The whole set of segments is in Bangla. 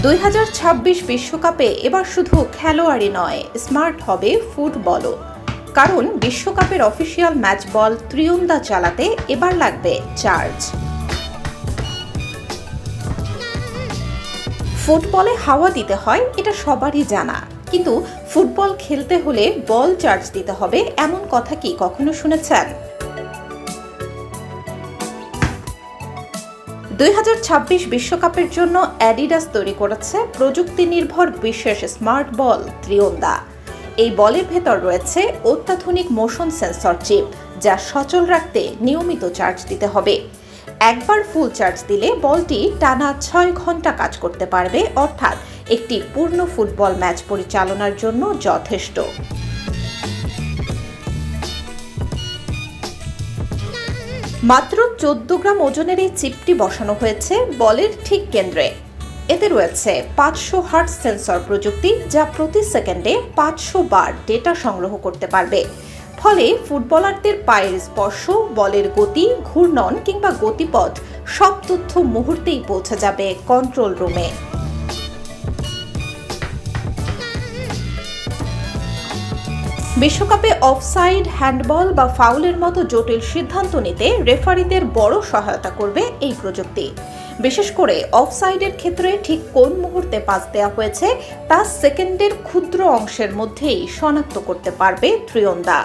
2026 বিশ্বকাপে এবার শুধু খেলোয়াড়ই নয়, স্মার্ট হবে ফুটবলও। কারণ বিশ্বকাপের অফিসিয়াল ম্যাচ বল ত্রিয়ন্দা চালাতে এবার লাগবে চার্জ। ফুটবলে হাওয়া দিতে হয়, এটা সবারই জানা। কিন্তু ফুটবল খেলতে হলে বল চার্জ দিতে হবে, এমন কথা কি কখনো শুনেছেন? 2026 বিশ্বকাপের জন্য অ্যাডিডাস তৈরি করেছে প্রযুক্তি নির্ভর বিশেষ স্মার্ট বল ত্রিয়ন্দা। এই বলের ভেতর রয়েছে অত্যাধুনিক মোশন সেন্সর চিপ, যা সচল রাখতে নিয়মিত চার্জ দিতে হবে। একবার ফুল চার্জ দিলে বলটি টানা 6 ঘন্টা কাজ করতে পারবে, অর্থাৎ একটি পূর্ণ ফুটবল ম্যাচ পরিচালনার জন্য যথেষ্ট। মাত্র 14 গ্রাম ওজনের এই চিপটি বসানো হয়েছে বলের ঠিক কেন্দ্রে। এতে রয়েছে 500 হার্টজ সেন্সর প্রযুক্তি, যা প্রতি সেকেন্ডে 500 বার ডেটা সংগ্রহ করতে পারবে। ফলে ফুটবলারদের পায়ের স্পর্শ, বলের গতি, ঘূর্ণন কিংবা গতিপথ সব তথ্য মুহূর্তেই পৌঁছে যাবে কন্ট্রোল রুমে। বিশ্বকাপে অফসাইড, হ্যান্ডবল বা ফাউলের মতো জটিল সিদ্ধান্ত নিতে রেফারিদের বড় সহায়তা করবে এই প্রযুক্তি। বিশেষ করে অফসাইডের ক্ষেত্রে ঠিক কোন মুহূর্তে পাস দেওয়া হয়েছে তা সেকেন্ডের ক্ষুদ্র অংশের মধ্যেই শনাক্ত করতে পারবে ত্রিয়ন্দা।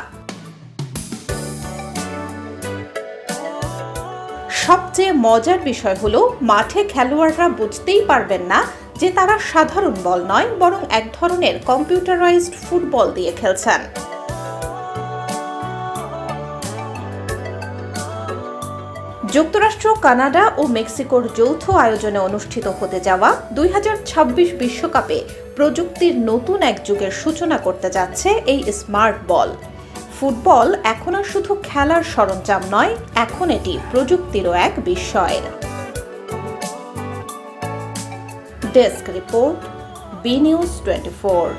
সবচেয়ে মজার বিষয় হলো, মাঠে খেলোয়াড়রা বুঝতেই পারবেন না যে তারা সাধারণ বল নয়, বরং এক ধরনের কম্পিউটারাইজড ফুটবল দিয়ে খেলছেন। যুক্তরাষ্ট্র, কানাডা ও মেক্সিকোর যৌথ আয়োজনে অনুষ্ঠিত হতে যাওয়া 2026 বিশ্বকাপে প্রযুক্তির নতুন এক যুগের সূচনা করতে যাচ্ছে এই স্মার্ট বল। ফুটবল এখন আর শুধু খেলার সরঞ্জাম নয়, এখন এটি প্রযুক্তিরও এক বিস্ময়। Desk report, B news 24।